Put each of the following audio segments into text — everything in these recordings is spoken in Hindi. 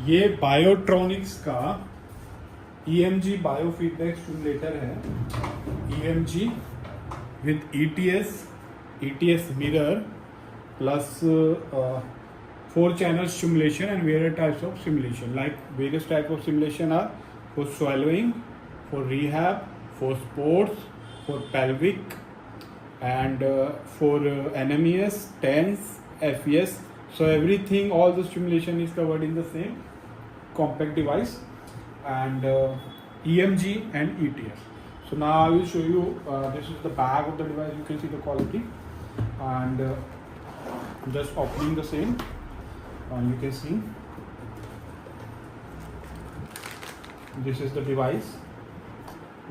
ये बायोट्रॉनिक्स का EMG बायोफीडबैक स्टिमुलेटर है। EMG with ETS mirror plus 4 channel stimulation and various types of stimulation. Like various types of stimulation are for swallowing, for rehab, for sports, for pelvic, and for NMES, TENS, FES. So everything, all the stimulation is covered in the same compact device, and EMG and ETS. So now I will show you, this is the back of the device. You can see the quality, and just opening the same, and you can see this is the device.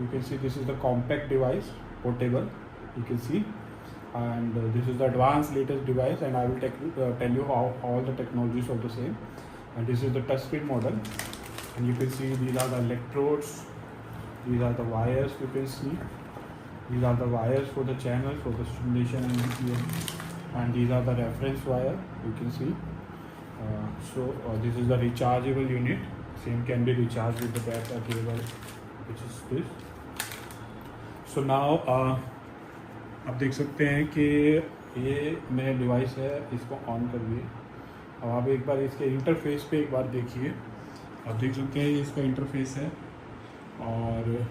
You can see this is the compact device, portable, you can see, and this is the advanced latest device, and I will tell you how all the technologies of the same. And this is the touchscreen model, and you can see these are the electrodes, these are the wires. You can see these are the wires for the channels for the stimulation and these are the reference wire. You can see this is the rechargeable unit. Same can be recharged with the battery cable, which is this. So now आप देख सकते हैं कि ये नया डिवाइस है, इसको ऑन करिए। अब आप एक बार इसके इंटरफेस पे एक बार देखिए। आप देख सकते हैं ये इसका इंटरफेस है, और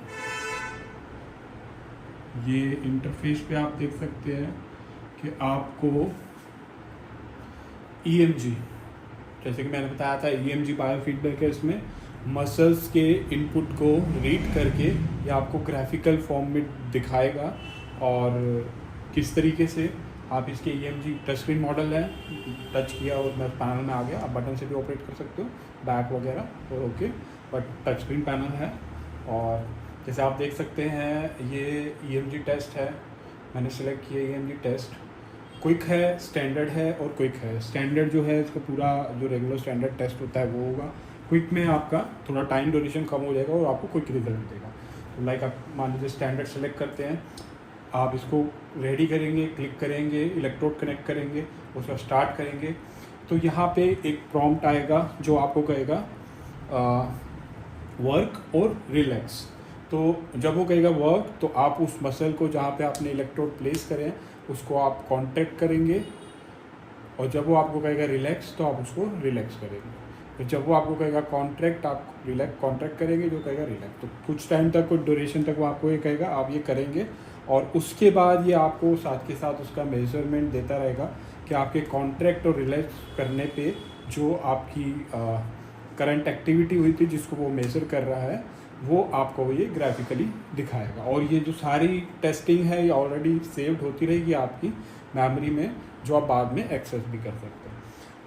ये इंटरफेस पे आप देख सकते हैं कि आपको EMG, जैसे कि मैंने बताया था, EMG बायोफीडबैक है। इसमें मसल्स के इनपुट को रीड करके ये आपको ग्राफिकल फॉर्म में दिखाएगा, और किस तरीके से आप इसके EMG टच स्क्रीन मॉडल है, टच किया और मैं पैनल में आ गया। आप बटन से भी ऑपरेट कर सकते हो, बैक वगैरह, और okay, but touch screen panel है। और जैसे आप देख सकते हैं ये EMG टेस्ट है, मैंने सेलेक्ट किया EMG टेस्ट। क्विक है, स्टैंडर्ड है और क्विक है। स्टैंडर्ड जो है इसका पूरा जो रेगुलर स्टैंडर्ड टेस्ट होता है वो होगा। क्विक में आपका थोड़ा टाइम ड्यूरेशन कम हो जाएगा और आपको क्विक रिजल्ट देगा। तो लाइक आप मान लीजिए स्टैंडर्ड सेलेक्ट करते हैं, आप इसको रेडी करेंगे, क्लिक करेंगे, इलेक्ट्रोड कनेक्ट करेंगे, उसका स्टार्ट करेंगे, तो यहाँ पे एक प्रॉम्प्ट आएगा जो आपको कहेगा वर्क और रिलैक्स। तो जब वो कहेगा वर्क, तो आप उस मसल को जहाँ पे आपने इलेक्ट्रोड प्लेस करें उसको आप कॉन्ट्रैक्ट करेंगे, और जब वो आपको कहेगा रिलैक्स तो आप उसको रिलैक्स करेंगे। तो जब वो आपको कहेगा कॉन्ट्रैक्ट, आप कॉन्ट्रैक्ट करेंगे, जो कहेगा रिलैक्स। तो कुछ टाइम तक, कुछ ड्यूरेशन तक वो आपको ये कहेगा आप ये करेंगे, और उसके बाद ये आपको साथ के साथ उसका मेजरमेंट देता रहेगा कि आपके कॉन्ट्रैक्ट और रिलैक्स करने पे जो आपकी करंट एक्टिविटी हुई थी जिसको वो मेज़र कर रहा है, वो आपको ये ग्राफिकली दिखाएगा। और ये जो सारी टेस्टिंग है ये ऑलरेडी सेव्ड होती रहेगी आपकी मेमोरी में, जो आप बाद में एक्सेस भी कर सकते हैं।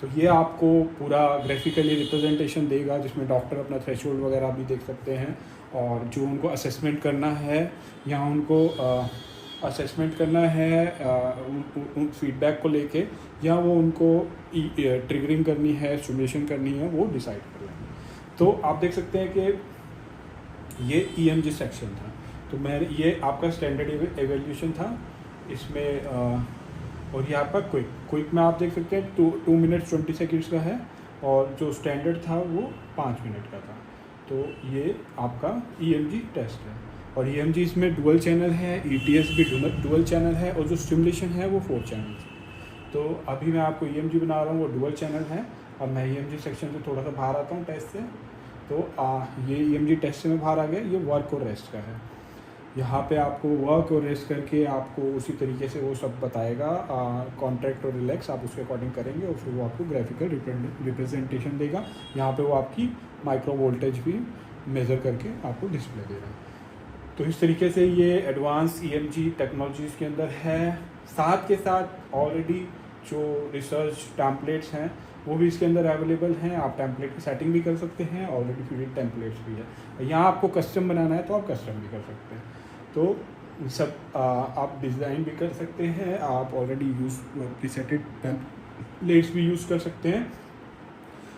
तो ये आपको पूरा ग्राफिकली रिप्रेजेंटेशन देगा, जिसमें डॉक्टर अपना थ्रेशोल्ड वगैरह भी देख सकते हैं, और जो उनको असेसमेंट करना है या उनको असेसमेंट करना है उन फीडबैक को लेके, या वो उनको ट्रिगरिंग करनी है, स्टिमुलेशन करनी है, वो डिसाइड कर लेंगे। तो आप देख सकते हैं कि ये EMG सेक्शन था। तो मैं ये आपका स्टैंडर्ड एवेल्यूशन था इसमें, और ये आपका क्विक में आप देख सकते हैं 2 मिनट 20 सेकेंड्स का है, और जो स्टैंडर्ड था वो 5 मिनट का था। तो ये आपका EMG टेस्ट है, और EMG इसमें डुअल चैनल है, ETS भी डुअल चैनल है, और जो स्टिमुलेशन है वो 4 चैनल है। तो अभी मैं आपको EMG बना रहा हूँ, वो डुअल चैनल है। अब मैं EMG सेक्शन से थोड़ा सा बाहर आता हूँ टेस्ट से। तो ये EMG टेस्ट से मैं बाहर आ गया। ये वर्क और रेस्ट का है। यहाँ पे आपको वर्क और रेस्ट करके आपको उसी तरीके से वो सब बताएगा, कॉन्ट्रैक्ट और रिलैक्स आप उसके अकॉर्डिंग करेंगे, और फिर वो आपको ग्राफिकल रिप्रेजेंटेशन देगा। यहाँ पे वो आपकी माइक्रो वोल्टेज भी मेज़र करके आपको डिस्प्ले दे रहा है। तो इस तरीके से ये एडवांस EMG टेक्नोलॉजीज़ के अंदर है। साथ के साथ ऑलरेडी जो रिसर्च टैम्पलेट्स हैं वो भी इसके अंदर अवेलेबल हैं। आप टैम्पलेट की सेटिंग भी कर सकते हैं, ऑलरेडी फिटेड टैम्पलेट्स भी है। यहाँ आपको कस्टम बनाना है तो आप कस्टम भी कर सकते हैं। तो सब आप डिज़ाइन भी कर सकते हैं, आप ऑलरेडी यूज़ प्रीसेटेड टैम्पलेट्स भी यूज़ कर सकते हैं।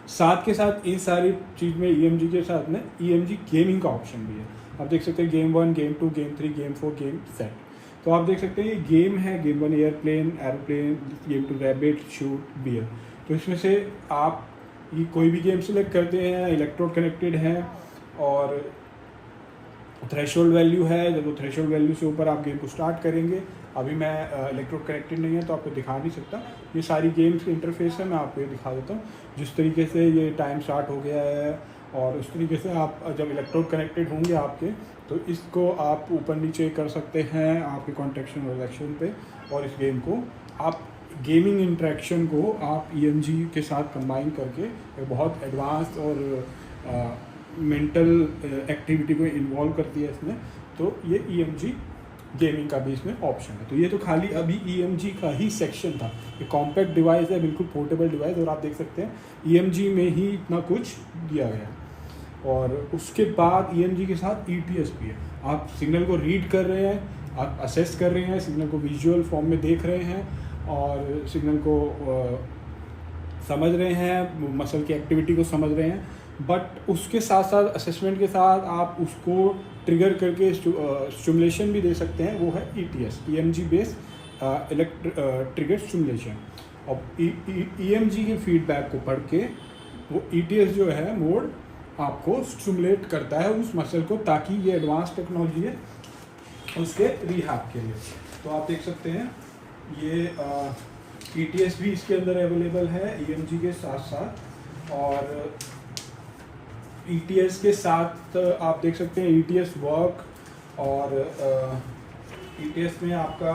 साथ के साथ इन सारी चीज़ में EMG के साथ में EMG गेमिंग का ऑप्शन भी है। आप देख सकते हैं game 1, game 2, game 3, game 4, game set. तो आप देख सकते हैं ये गेम है, game 1 airplane, game 2 rabbit, shoot, bear. तो इसमें से आप ये कोई भी गेम सेलेक्ट करते हैं, इलेक्ट्रोड कनेक्टेड है और थ्रेशोल्ड वैल्यू है। जब वो थ्रेशोल्ड वैल्यू से ऊपर आप गेम को स्टार्ट करेंगे, अभी मैं इलेक्ट्रोड कनेक्टेड नहीं है तो आपको दिखा नहीं सकता, ये सारी गेम्स की इंटरफेस है, मैं आपको ये दिखा देता हूँ। जिस तरीके से ये टाइम स्टार्ट हो गया है और उस तरीके से आप जब इलेक्ट्रोड कनेक्टेड होंगे आपके, तो इसको आप ऊपर नीचे कर सकते हैं आपके कॉन्ट्रैक्शन और रिलैक्शन पे। और इस गेम को आप गेमिंग इंटरेक्शन को आप EMG के साथ कंबाइन करके एक बहुत एडवांस और मेंटल एक्टिविटी को इन्वॉल्व करती है इसमें। तो ये EMG गेमिंग का भी इसमें ऑप्शन है। तो ये तो खाली अभी EMG का ही सेक्शन था। ये कॉम्पैक्ट डिवाइस है, बिल्कुल पोर्टेबल डिवाइस, और आप देख सकते हैं EMG में ही इतना कुछ दिया गया है। और उसके बाद EMG के साथ ETS भी है। आप सिग्नल को रीड कर रहे हैं, आप असेस कर रहे हैं, सिग्नल को विजुअल फॉर्म में देख रहे हैं और सिग्नल को समझ रहे हैं, मसल की एक्टिविटी को समझ रहे हैं। बट उसके साथ साथ असेसमेंट के साथ आप उसको ट्रिगर करके स्टिमुलेशन भी दे सकते हैं, वो है ETS, EMG based trigger stimulation. और EMG के फीडबैक को पढ़ के वो ETS जो है मोड आपको स्टिमुलेट करता है उस मसल को, ताकि ये एडवांस टेक्नोलॉजी है उसके रिहैब के लिए। तो आप देख सकते हैं ये ETS भी इसके अंदर अवेलेबल है EMG के साथ साथ। और ETS के साथ आप देख सकते हैं ETS वर्क, और ETS में आपका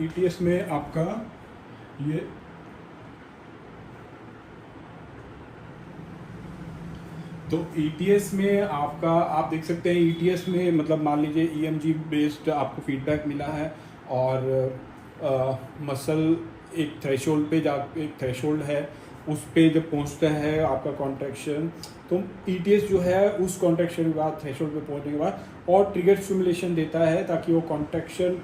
ETS में आपका ये तो ETS में आपका आप देख सकते हैं ETS में मतलब मान लीजिए EMG बेस्ड आपको फीडबैक मिला है और मसल एक थ्रेशोल्ड पे एक थ्रेशोल्ड है, उस पे जब पहुंचता है आपका कॉन्ट्रैक्शन, तो ETS जो है उस कॉन्ट्रैक्शन के बाद थ्रेशोल्ड पे पहुंचने के बाद और ट्रिगर स्टिमुलेशन देता है ताकि वो कॉन्ट्रैक्शन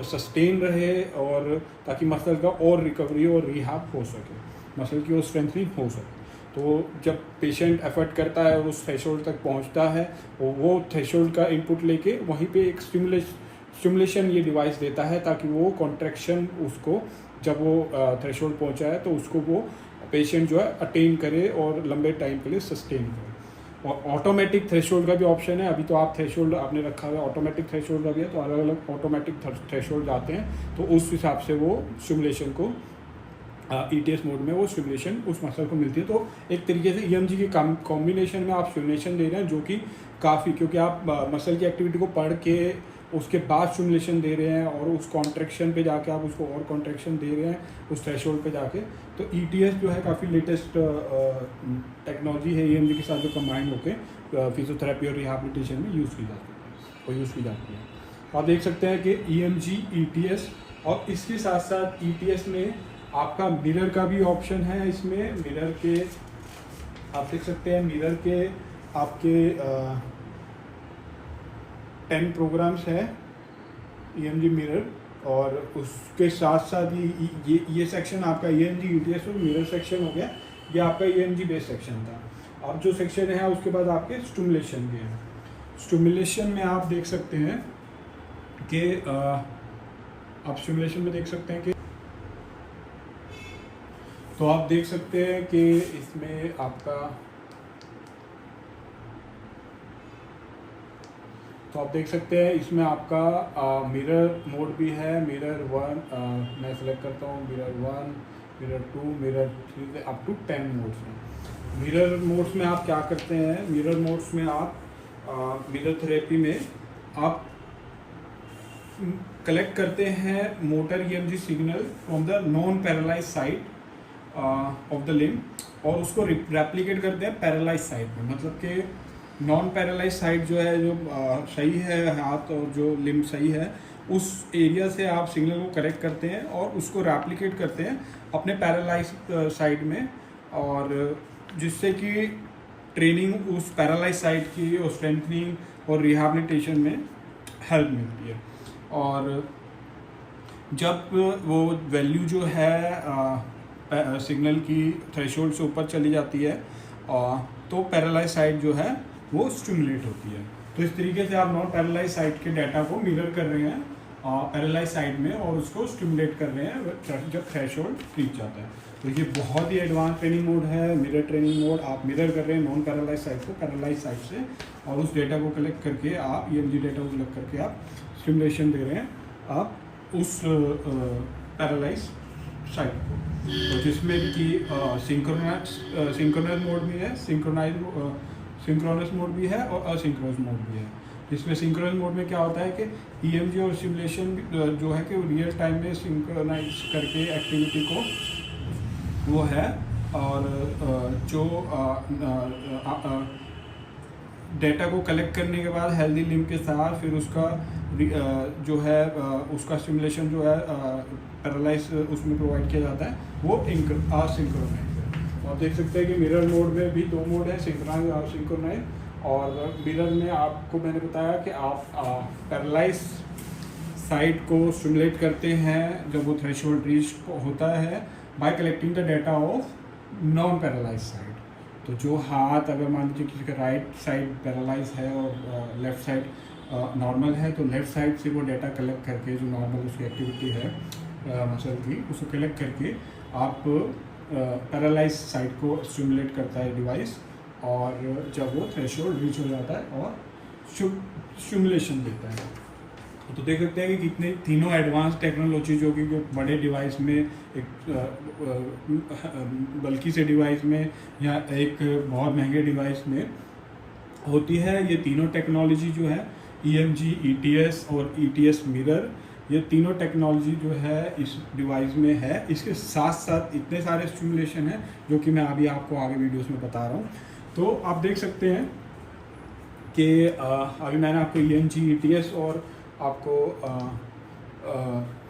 सस्टेन रहे और ताकि मसल का और रिकवरी और रिहैब हो सके, मसल की और स्ट्रेंथनिंग हो सके। तो जब पेशेंट एफर्ट करता है और उस थ्रेशोल्ड तक पहुंचता है, वो थ्रेशोल्ड का इनपुट लेके वहीं पे एक स्टिमुलेशन ये डिवाइस देता है ताकि वो कॉन्ट्रैक्शन उसको जब वो थ्रेशोल्ड पहुंचा है तो उसको वो पेशेंट जो है अटेन करे और लंबे टाइम के लिए सस्टेन करे। और ऑटोमेटिक थ्रेशोल्ड का भी ऑप्शन है। अभी तो आप थ्रेशोल्ड आपने रखा हुआ है, ऑटोमेटिक थ्रेशोल्ड का भी है, तो अलग अलग ऑटोमेटिक थ्रेशोल्ड आते हैं, तो उस हिसाब से वो स्टिमुलेशन को ETS मोड में वो स्टिमुलेशन उस मसल को मिलती है। तो एक तरीके से EMG की कॉम्बिनेशन में आप स्टिमुलेशन दे रहे हैं, जो कि काफ़ी, क्योंकि आप मसल की एक्टिविटी को पढ़ के उसके बाद स्टिमुलेशन दे रहे हैं और उस कॉन्ट्रैक्शन पे जाके आप उसको और कॉन्ट्रैक्शन दे रहे हैं उस थ्रेशोल्ड पे जाके। तो ETS जो है काफ़ी लेटेस्ट टेक्नोलॉजी है EMG के साथ जो कंबाइन होकर फिजियोथेरेपी और रिहैबिलिटेशन में यूज़ की जाती है। आप देख सकते हैं कि EMG ETS और इसके साथ साथ ETS में आपका मिरर का भी ऑप्शन है। इसमें मिरर के आप देख सकते हैं, मिरर के आपके 10 प्रोग्राम्स है EMG मिरर, और उसके साथ साथ ये सेक्शन आपका EMG ETS और मिरर सेक्शन हो गया। ये आपका EMG बेस सेक्शन था। अब जो सेक्शन है उसके बाद आपके स्टिमुलेशन के हैं। स्टिमुलेशन में आप देख सकते हैं कि आप स्टिमुलेशन में देख सकते हैं कि तो आप देख सकते हैं कि इसमें आपका तो आप देख सकते हैं इसमें आपका मिरर मोड भी है। मिरर 1 मैं सेलेक्ट करता हूँ, मिरर 1, मिरर 2, मिरर 3 से अप टू 10 मोड्स में। मिरर मोड्स में आप क्या करते हैं, मिरर मोड्स में आप मिरर थेरेपी में आप कलेक्ट करते हैं motor EMG signal from the non paralyse side of the limb और उसको रेप्लिकेट करते हैं पैरालाइज साइड में। मतलब कि नॉन पैरालाइज साइड जो है, जो सही है हाथ और जो लिम्ब सही है, उस एरिया से आप सिग्नल को कलेक्ट करते हैं और उसको रेप्लिकेट करते हैं अपने पैरालाइज साइड में, और जिससे कि ट्रेनिंग उस पैरालाइज साइड की और स्ट्रेंथनिंग और रिहैबिलिटेशन में हेल्प मिलती है। और जब वो वैल्यू जो है सिग्नल की थ्रेशोल्ड से ऊपर चली जाती है तो पैरालाइज साइड जो है वो स्टिमुलेट होती है। तो इस तरीके से आप नॉन पैरालाइज साइड के डाटा को मिरर कर रहे हैं पैरालाइज साइड में और उसको स्टिमुलेट कर रहे हैं जब थ्रेशोल्ड रीच जाता है। तो ये बहुत ही एडवांस ट्रेनिंग मोड है, मिरर ट्रेनिंग मोड। आप मिरर कर रहे हैं नॉन पैरालाइज साइड को पैरालाइज साइड से, और उस डेटा को कलेक्ट करके आप EMG डेटा को कलेक्ट करके आप स्टिमुलेशन दे रहे हैं आप उस पैरालाइज साइड को। तो जिसमें कि सिंक्रोनस मोड भी है, सिंक्रोनस मोड भी है और असिंक्रोनस मोड भी है। इसमें सिंक्रोनस मोड में क्या होता है कि EMG और सिमुलेशन जो है कि वो रियल टाइम में सिंक्रोनाइज करके एक्टिविटी को वो है, और जो डेटा को कलेक्ट करने के बाद हेल्दी लिम्ब के साथ फिर उसका जो है उसका सिमुलेशन जो है पैरालाइज उसमें प्रोवाइड किया जाता है, वो असिंक्रोनाइज है। आप देख सकते हैं कि मिरर मोड में भी 2 मोड है, सिंक्रोनाइज और सिंक्रोनाइज। और मिरर में आपको मैंने बताया कि आप पैरालाइज साइड को स्टिमुलेट करते हैं जब वो थ्रेशोल्ड रीच होता है bye collecting the data of non paralyse side. तो जो हाथ अगर मान लीजिए किसी का राइट साइड पैरालाइज है और लेफ़्ट साइड नॉर्मल है, तो लेफ़्ट साइड से वो डेटा कलेक्ट करके जो नॉर्मल उसकी एक्टिविटी है मसल की, उसको कलेक्ट करके आप पैरालाइज साइड को स्टिमुलेट करता है डिवाइस, और जब वो थ्रेशोल्ड रीच हो जाता है और स्टिमुलेशन देता है। तो देख सकते हैं कि कितने तीनों एडवांस टेक्नोलॉजी जो कि बड़े डिवाइस में एक बल्कि से डिवाइस में या एक बहुत महंगे डिवाइस में होती है। ये तीनों टेक्नोलॉजी जो है EMG, ETS और ETS मिरर, ये तीनों टेक्नोलॉजी जो है इस डिवाइस में है। इसके साथ साथ इतने सारे स्टिमुलेशन हैं जो कि मैं अभी आपको आगे वीडियोस में बता रहा हूँ। तो आप देख सकते हैं कि अभी मैंने आपको EMG, ETS और आपको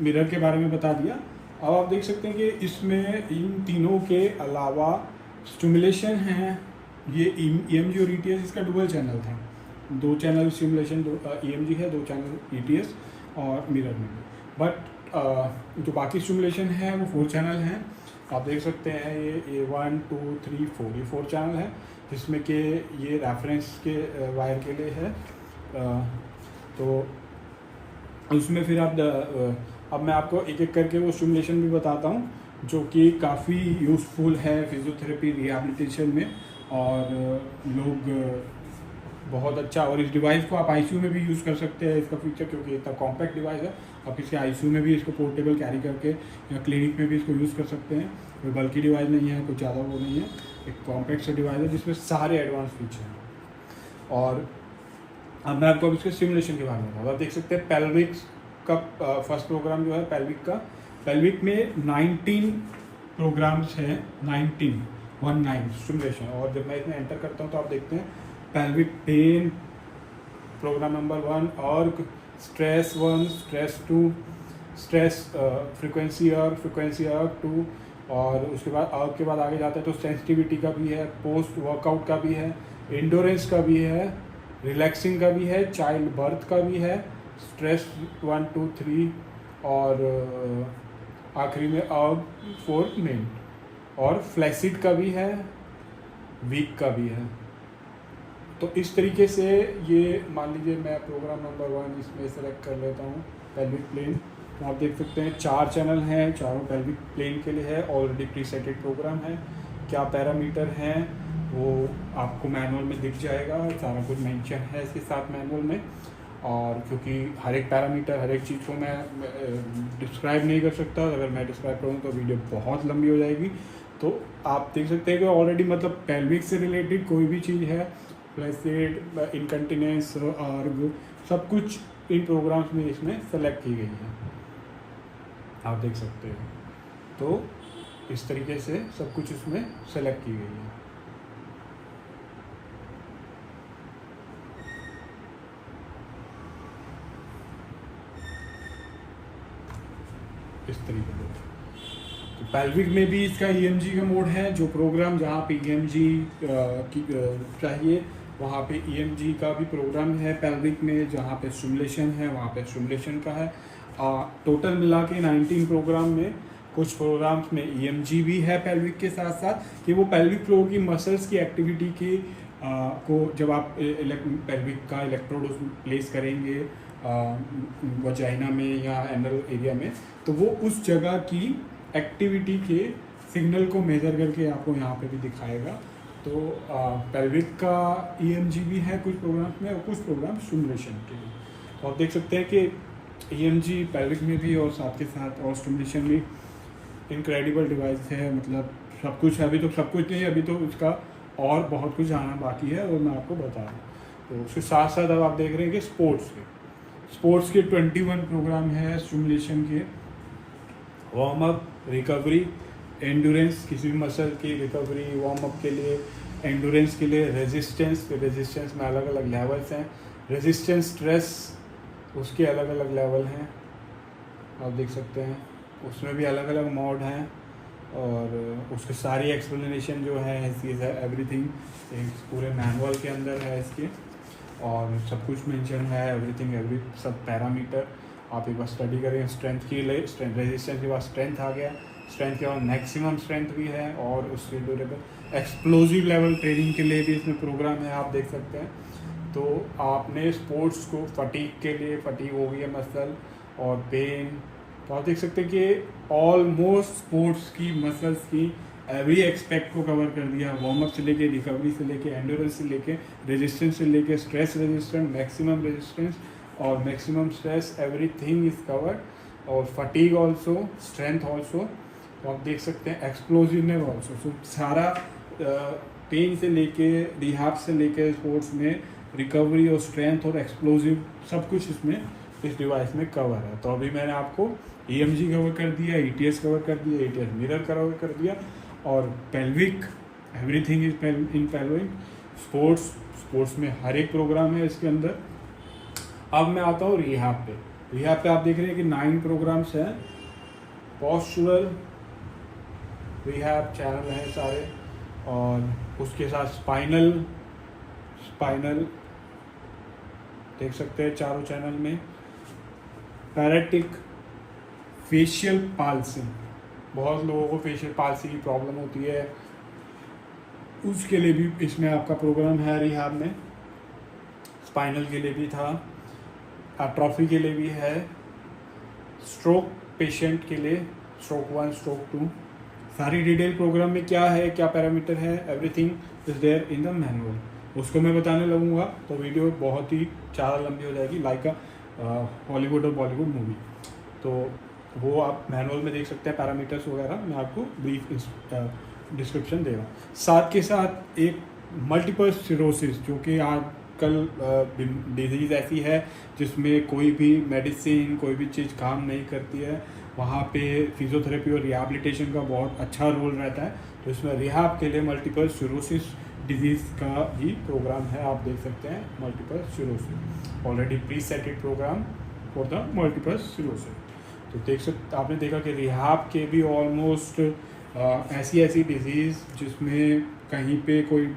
मिरर के बारे में बता दिया। अब आप देख सकते हैं कि इसमें इन तीनों के अलावा स्टिमुलेशन हैं। ये EMG और ETS इसका डुअल चैनल था, 2 चैनल स्टिमुलेशन EMG है, 2 चैनल ETS और मिरर में। बट जो बाकी स्टिमुलेशन है वो 4 चैनल हैं। आप देख सकते हैं ये 1, 2, 3, 4 ये 4 चैनल हैं, जिसमें कि ये रेफरेंस के वायर के लिए है। तो उसमें फिर आप अब मैं आपको एक एक करके वो स्टिमुलेशन भी बताता हूँ जो कि काफ़ी यूज़फुल है फिजियोथेरेपी रिहैबिलिटेशन में, और लोग बहुत अच्छा। और इस डिवाइस को आप ICU में भी यूज़ कर सकते हैं, इसका फीचर क्योंकि इतना कॉम्पैक्ट डिवाइस है। आप इसे ICU में भी इसको पोर्टेबल कैरी करके या क्लिनिक में भी इसको यूज़ कर सकते हैं। कोई बल्कि डिवाइस नहीं है, कुछ ज़्यादा वो नहीं है, एक कॉम्पैक्ट सा डिवाइस है जिसमें सारे एडवांस फीचर हैं। और अब मैं आपको अब इसके सिमुलेशन के बारे में बताऊँ। आप देख सकते हैं पेल्विक का फर्स्ट प्रोग्राम जो है पेल्विक में 19 प्रोग्राम्स हैं, 19 सिमुलेशन। और जब मैं इसमें एंटर करता हूँ तो आप देखते हैं पेल्विक पेन प्रोग्राम नंबर 1, और स्ट्रेस 1, स्ट्रेस 2, स्ट्रेस फ्रिक्वेंसी अर्क 2, और उसके बाद अर्क के बाद आगे जाता है तो सेंसिटिविटी का भी है, पोस्ट वर्कआउट का भी है, इंडोरेंस का भी है, रिलैक्सिंग का भी है, चाइल्ड बर्थ का भी है, स्ट्रेस 1, 2, 3, और आखिरी में 4 मेन, और फ्लैसिड का भी है, वीक का भी है। तो इस तरीके से ये मान लीजिए मैं प्रोग्राम नंबर 1 इसमें सेलेक्ट कर लेता हूँ पेल्विक प्लेन। तो आप देख सकते हैं 4 चैनल हैं, चारों पेल्विक प्लेन के लिए है, ऑलरेडी प्रीसेटेड प्रोग्राम है। क्या पैरामीटर हैं वो आपको मैनुअल में दिख जाएगा, सारा कुछ मेंशन है इसके साथ मैनुअल में। और क्योंकि हर एक पैरामीटर हर एक चीज़ को मैं डिस्क्राइब नहीं कर सकता, अगर मैं डिस्क्राइब करूँ तो वीडियो बहुत लंबी हो जाएगी। तो आप देख सकते हैं कि ऑलरेडी मतलब पेल्विक से रिलेटेड कोई भी चीज़ है, फ्लैसिड, इनकंटिनेंस, आर्ग, सब कुछ इन प्रोग्राम्स में इसमें सेलेक्ट की गई है, आप देख सकते हैं। तो इस तरीके से सब कुछ इसमें सेलेक्ट की गई है। इस तरीके से तो पेल्विक में भी इसका EMG का मोड है, जो प्रोग्राम जहाँ पे EMG की चाहिए वहाँ पे EMG का भी प्रोग्राम है। पेल्विक में जहाँ पे स्टिमुलेशन है वहाँ पे स्टिमुलेशन का है। टोटल मिला के 19 प्रोग्राम में कुछ प्रोग्राम्स में EMG भी है पेल्विक के साथ साथ, कि वो पेल्विक फ्लोर की मसल्स की एक्टिविटी की को जब आप पेल्विक का इलेक्ट्रोड उसमें प्लेस करेंगे वजाइना में या एनल एरिया में, तो वो उस जगह की एक्टिविटी के सिग्नल को मेजर करके आपको यहाँ पे भी दिखाएगा। तो पेल्विक का EMG भी है कुछ प्रोग्राम में और कुछ प्रोग्राम स्टिमुलेशन के लिए। तो आप देख सकते हैं कि EMG पेल्विक में भी और साथ के साथ और स्टिमुलेशन भी इनक्रेडिबल डिवाइस है। मतलब सब कुछ, अभी तो सब कुछ नहीं, अभी तो उसका और बहुत कुछ आना बाकी है और मैं आपको बता रहा हूँ। तो उसके साथ साथ अब आप देख रहे हैं कि स्पोर्ट्स के 21 प्रोग्राम है स्टिमुलेशन के, वार्म अप, रिकवरी, एंडोरेंस, किसी भी मसल की रिकवरी, वार्म अप के लिए, एंडोरेंस के लिए, रेजिस्टेंस में अलग अलग लेवल्स हैं, रेजिस्टेंस स्ट्रेस उसके अलग अलग लेवल हैं, आप देख सकते हैं उसमें भी अलग अलग मोड हैं। और उसके सारी एक्सप्लेनेशन जो है चीज़ है, एवरीथिंग पूरे मैनुअल के अंदर है इसके, और सब कुछ मेंशन है, एवरीथिंग एवरी सब पैरामीटर आप एक बार स्टडी करें। स्ट्रेंथ के लिए रेजिस्टेंस के बाद स्ट्रेंथ आ गया, स्ट्रेंथ के बाद मैक्सिमम स्ट्रेंथ भी है, और उसके ड्यूरेबल एक्सप्लोजिव लेवल ट्रेनिंग के लिए भी इसमें प्रोग्राम है, आप देख सकते हैं। तो आपने स्पोर्ट्स को फटीग हो गई है मसल और पेन, तो आप देख सकते हैं कि ऑलमोस्ट स्पोर्ट्स की मसल्स की एवरी एक्सपेक्ट को कवर कर दिया, वार्म अप से लेके, रिकवरी से लेके, एंडोरेंस से लेके, रेजिस्टेंस से लेके, स्ट्रेस रेजिस्टेंस, मैक्सिमम रेजिस्टेंस और maximum stress, everything is covered. और फटीग ऑल्सो, स्ट्रेंथ ऑल्सो, तो आप देख सकते हैं एक्सप्लोजिवनेस ऑल्सो। सो सारा पेन से लेके, रिहाब से लेके, स्पोर्ट्स में रिकवरी और स्ट्रेंथ और एक्सप्लोजिव सब कुछ इसमें इस डिवाइस में कवर है। तो अभी मैंने आपको EMG कवर कर दिया, ETS कवर कर दिया, ETS मिरर कवर कर दिया, और pelvic, everything is in pelvic. Sports में हर एक प्रोग्राम है इसके अंदर। अब मैं आता हूँ रिहाब पे आप देख रहे हैं कि 9 प्रोग्राम्स हैं। पोस्चुरल रिहाब चैनल हैं सारे, और उसके साथ स्पाइनल देख सकते हैं चारों चैनल में। पैराटिक, फेशियल पाल्सी, बहुत लोगों को फेशियल पाल्सी की प्रॉब्लम होती है, उसके लिए भी इसमें आपका प्रोग्राम है रिहाब में। स्पाइनल के लिए भी था, एट्रोफी के लिए भी है, स्ट्रोक पेशेंट के लिए, स्ट्रोक 1, स्ट्रोक 2, सारी डिटेल प्रोग्राम में क्या है, क्या पैरामीटर है, everything is there in the manual. उसको मैं बताने लगूंगा तो वीडियो बहुत ही ज़्यादा लंबी हो जाएगी, लाइक हॉलीवुड और बॉलीवुड मूवी। तो वो आप मैनुअल में देख सकते हैं, पैरामीटर्स वगैरह मैं आपको ब्रीफ डिस्क्रिप्शन दे रहा हूँ। साथ के साथ एक मल्टीपल सिरोसिस, जो कि आजकल डिजीज़ ऐसी है जिसमें कोई भी मेडिसिन, कोई भी चीज़ काम नहीं करती है, वहाँ पे फिजियोथेरेपी और रिहैबिलिटेशन का बहुत अच्छा रोल रहता है। तो इसमें रिहैब के लिए मल्टीपल सिरोसिस डिजीज़ का भी प्रोग्राम है, आप देख सकते हैं। Multiple sclerosis already pre setted program for the multiple sclerosis. तो देख सकते, आपने देखा कि रिहैब के भी ऑलमोस्ट ऐसी डिजीज़ जिसमें कहीं पे कोई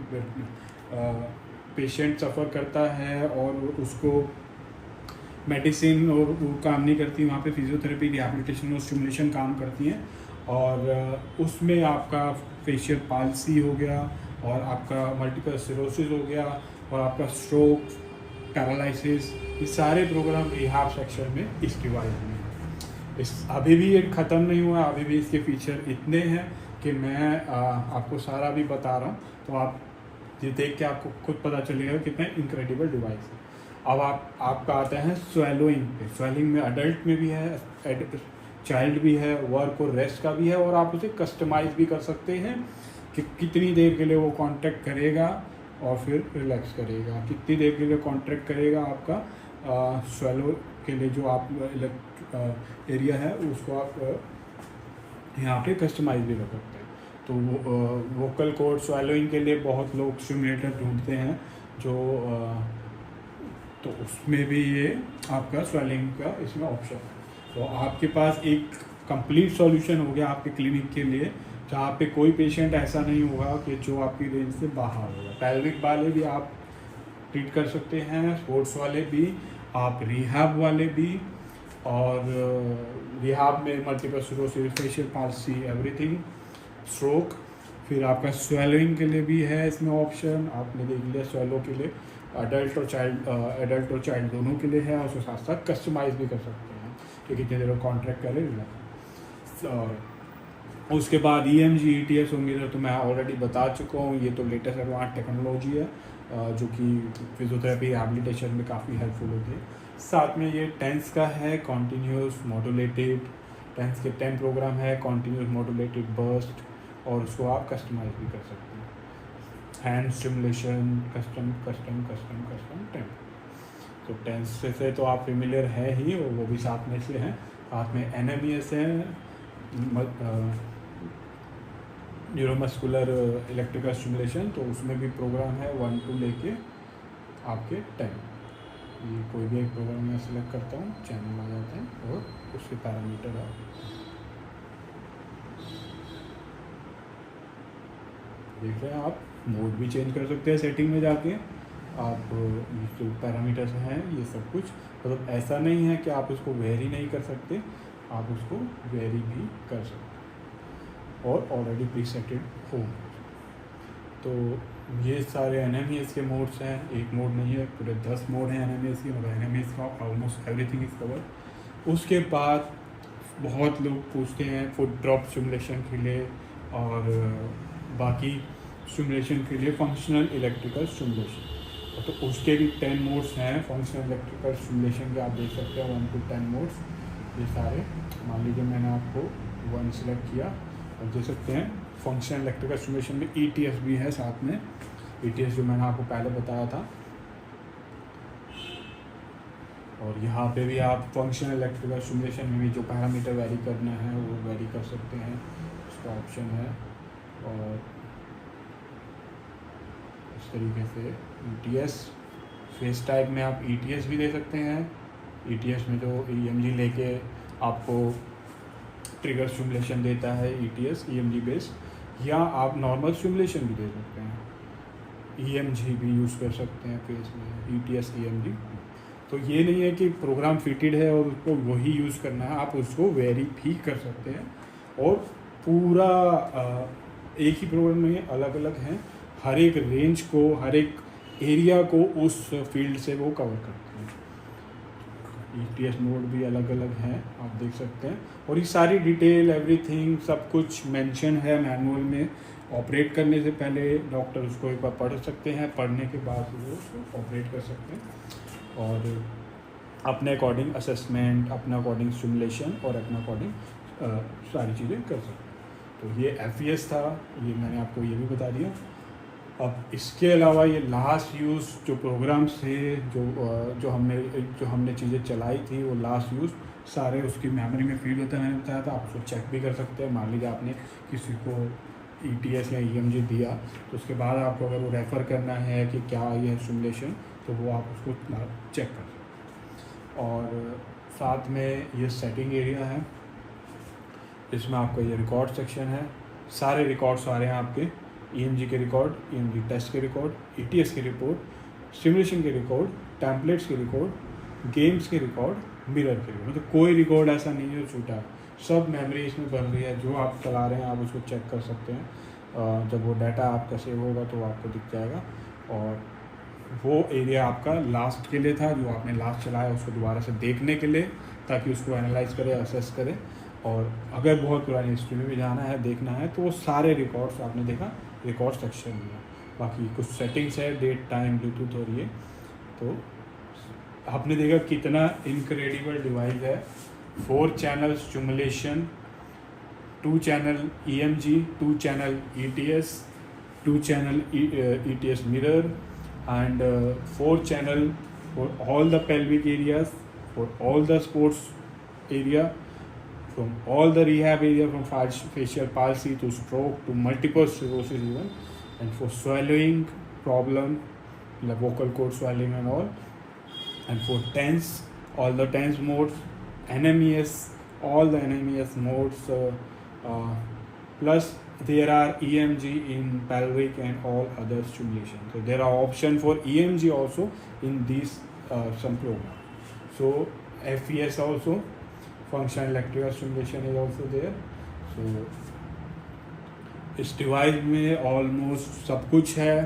पेशेंट सफ़र करता है और उसको मेडिसिन और वो काम नहीं करती, वहाँ पे फिजियोथेरेपी, रिहैबिलिटेशन और स्टिमुलेशन काम करती हैं। और उसमें आपका फेशियल पाल्सी हो गया, और आपका मल्टीपल सिरोसिस हो गया, और आपका स्ट्रोक, पैरालिसिस, ये सारे प्रोग्राम रिहैब सेक्शन में इस डिवाइस में। अभी भी ये ख़त्म नहीं हुआ, अभी भी इसके फीचर इतने हैं कि मैं आपको सारा भी बता रहा हूँ, तो आप ये देख के आपको खुद पता चलेगा कितना इनक्रेडिबल डिवाइस है। अब आपका आता है स्वेलिंग पे। स्वेलिंग में अडल्ट में भी है, चाइल्ड भी है, वर्क और रेस्ट का भी है, और आप उसे कस्टमाइज भी कर सकते हैं कि कितनी देर के लिए वो कॉन्ट्रैक्ट करेगा और फिर रिलैक्स करेगा, कितनी देर के लिए कॉन्ट्रैक्ट करेगा आपका स्वेलो के लिए जो आप एरिया है उसको आप यहाँ पे कस्टमाइज भी कर सकते हैं। तो वोकल कॉर्ड स्वेलोइंग के लिए बहुत लोग स्टिमुलेटर ढूंढते हैं, जो तो उसमें भी ये आपका स्वेलिंग का इसमें ऑप्शन है। तो आपके पास एक कंप्लीट सॉल्यूशन हो गया आपके क्लिनिक के लिए, जहाँ पे कोई पेशेंट ऐसा नहीं होगा कि जो आपकी रेंज से बाहर होगा। पेल्विक वाले भी आप ट्रीट कर सकते हैं, स्पोर्ट्स वाले भी, आप रिहैब वाले भी, और रिहैब में multiple cirrhosis, facial palsy, everything, stroke, फिर आपका स्वेलिंग के लिए भी है इसमें ऑप्शन, आपने देख लिया स्वेलो के लिए। एडल्ट और चाइल्ड दोनों के लिए है, और उसके साथ साथ कस्टमाइज भी कर सकते हैं कि कितने देर कॉन्ट्रैक्ट करें। और उसके बाद EMG ETS होंगे तो मैं ऑलरेडी बता चुका हूँ, ये तो लेटेस्ट एडवांस टेक्नोलॉजी है जो कि फिजियोथेरेपी रिहैबिलिटेशन में काफ़ी हेल्पफुल होती है। साथ में ये टेंस का है, कॉन्टीन्यूस मॉड्यूलेटेड टेंस के 10 प्रोग्राम है, कॉन्टीन्यूस मॉड्यूलेटेड बर्स्ट, और उसको आप कस्टमाइज भी कर सकते हैं। Hand stimulation, custom TENS. तो टेंस से तो आप फेमिलियर है ही, और वो भी साथ में से हैं। साथ में NMES है, न्यूरोमस्कुलर इलेक्ट्रिकल स्टिमुलेशन, तो उसमें भी प्रोग्राम है 1 to लेके आपके 10। ये कोई भी एक प्रोग्राम मैं सिलेक्ट करता हूँ, चैनल आ जाते हैं और उसके पैरामीटर आप देख रहे हैं। आप मोड भी चेंज कर सकते हैं सेटिंग में जाके। आप जो पैरामीटर्स हैं ये सब कुछ, मतलब ऐसा नहीं है कि आप उसको वेरी नहीं कर सकते, आप उसको वेरी भी कर सकते हैं और ऑलरेडी प्रीसेटेड हो। तो ये सारे NMES के मोड्स हैं, एक मोड नहीं है, पूरे 10 मोड हैं NMES के, मतलब NMES का ऑलमोस्ट एवरीथिंग इज कवर। उसके बाद बहुत लोग पूछते हैं फुट ड्रॉप स्टिमुलेशन के लिए और बाकी स्टिमुलेशन के लिए फंक्शनल इलेक्ट्रिकल स्टिमुलेशन, तो उसके भी 10 मोड्स हैं फंक्शनल इलेक्ट्रिकल स्टिमुलेशन के। आप देख सकते हैं 1 to 10 मोड्स ये सारे। मान लीजिए मैंने आपको 1 सिलेक्ट किया, और देख सकते हैं फंक्शनल इलेक्ट्रिकल स्टिमुलेशन में ETS भी है साथ में, ETS जो मैंने आपको पहले बताया था। और यहाँ पे भी आप फंक्शनल इलेक्ट्रिकल स्टिमुलेशन में भी जो पैरामीटर वेरी करना है वो वेरी कर सकते हैं, उसका ऑप्शन है। और इस तरीके से ETS फेस टाइप में आप ETS भी दे सकते हैं। ETS में जो EMG लेके आपको ट्रिगर स्टिमुलेशन देता है ETS EMG बेस्ड, या आप नॉर्मल स्टिमुलेशन भी दे सकते हैं, EMG भी यूज़ कर सकते हैं फेस में, ETS EMG। तो ये नहीं है कि प्रोग्राम फिटेड है और उसको वही यूज़ करना है, आप उसको वेरी भी कर सकते हैं। और पूरा एक ही प्रोग्राम में अलग अलग हैं, हर एक रेंज को, हर एक एरिया को उस फील्ड से वो कवर करते हैं। ETS मोड भी अलग अलग हैं, आप देख सकते हैं। और ये सारी डिटेल एवरीथिंग सब कुछ मेंशन है मैनुअल में। ऑपरेट करने से पहले डॉक्टर उसको एक बार पढ़ सकते हैं, पढ़ने के बाद वो उसको ऑपरेट कर सकते हैं और अपने अकॉर्डिंग असेसमेंट, अपने अकॉर्डिंग स्टिमुलेशन और अपने अकॉर्डिंग सारी चीज़ें कर सकते हैं। तो ये FES था, ये मैंने आपको ये भी बता दिया। अब इसके अलावा ये लास्ट यूज़ जो प्रोग्राम से जो हमने चीज़ें चलाई थी, वो लास्ट यूज़ सारे उसकी मेमोरी में फीड होता है। मैंने बताया था, आप उसको चेक भी कर सकते हैं। मान लीजिए आपने किसी को ETS या EMG दिया, तो उसके बाद आपको अगर वो रेफ़र करना है कि क्या ये स्टिमुलेशन, तो वो आप उसको चेक कर सकते हैं। और साथ में ये सेटिंग एरिया है, इसमें आपका ये रिकॉर्ड सेक्शन है। सारे रिकॉर्ड्स आ रहे हैं आपके, EMG के रिकॉर्ड, EMG टेस्ट के रिकॉर्ड, ETS के रिकॉर्ड, स्टिमुलेशन के रिकॉर्ड, टेम्पलेट्स के रिकॉर्ड, गेम्स के रिकॉर्ड, मिरर के रिकॉर्ड। मतलब कोई रिकॉर्ड ऐसा नहीं है जो छूटा, सब मेमोरी इसमें बन रही है। जो आप चला रहे हैं आप उसको चेक कर सकते हैं। जब वो डाटा आपका सेव होगा तो आपको दिख जाएगा। और वो एरिया आपका लास्ट के लिए था, जो आपने लास्ट चलाया उसको दोबारा से देखने के लिए, ताकि उसको एनालाइज करे, असेस करे। और अगर बहुत पुरानी हिस्ट्री में भी जाना है, देखना है, तो वो सारे रिकॉर्ड्स आपने देखा रिकॉर्ड सेक्शन में। बाकी कुछ सेटिंग्स है, डेट, टाइम, ब्लूटूथ और ये, तो आपने देखा कितना इनक्रेडिबल डिवाइस है। 4 channel stimulation, 2 channel EMG, 2 channel ETS, 2 channel ETS mirror and 4 channel for all the pelvic areas, for all the sports area, from all the rehab area, from facial palsy to stroke to multiple sclerosis even, and for swallowing problem like vocal cord swelling and all, and for TENS, all the TENS modes, NMES, all the NMES modes, plus there are EMG in pelvic and all other stimulation. So there are option for EMG also in these some programs. So FES also, functional electrical stimulation is also there. So इस डिवाइस में ऑलमोस्ट सब कुछ है,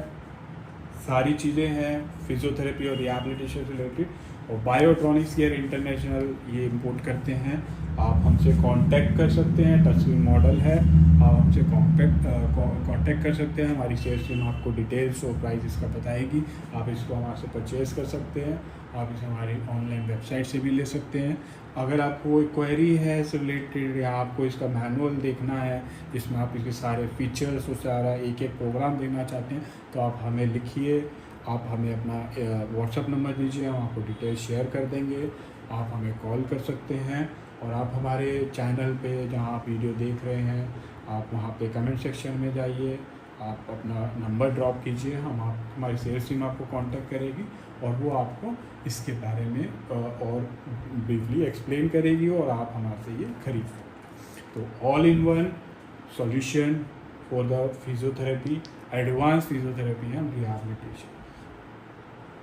सारी चीज़ें हैं फिजियोथेरेपी और रिहैबिलिटेशन से रिलेटेड। और बायोट्रॉनिक्स केयर इंटरनेशनल ये इंपोर्ट करते हैं। आप हमसे कांटेक्ट कर सकते हैं, टच स्क्रीन मॉडल है, आप हमसे कांटेक्ट कर सकते हैं। हमारी सेल्स टीम आपको डिटेल्स और प्राइस इसका बताएगी। आप इसको हमारे से परचेज़ कर सकते हैं। आप इसे हमारी ऑनलाइन वेबसाइट से भी ले सकते हैं। अगर आपको कोई क्वेरी है इससे रिलेटेड या आपको इसका मैनुअल देखना है जिसमें आप इसके सारे फीचर्स और सारा एक एक प्रोग्राम देखना चाहते हैं तो आप हमें लिखिए, आप हमें अपना व्हाट्सअप नंबर दीजिए, हम आपको डिटेल शेयर कर देंगे। आप हमें कॉल कर सकते हैं और आप हमारे चैनल पे जहाँ आप वीडियो देख रहे हैं आप वहाँ पे कमेंट सेक्शन में जाइए, आप अपना नंबर ड्रॉप कीजिए, हमारी सेल्स टीम आपको कांटेक्ट करेगी और वो आपको इसके बारे में और ब्रीफली एक्सप्लेन करेगी और आप हमारे से ये खरीद सकते। तो all in one solution for the physiotherapy, advance physiotherapy and rehabilitation.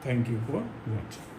Thank you for watching.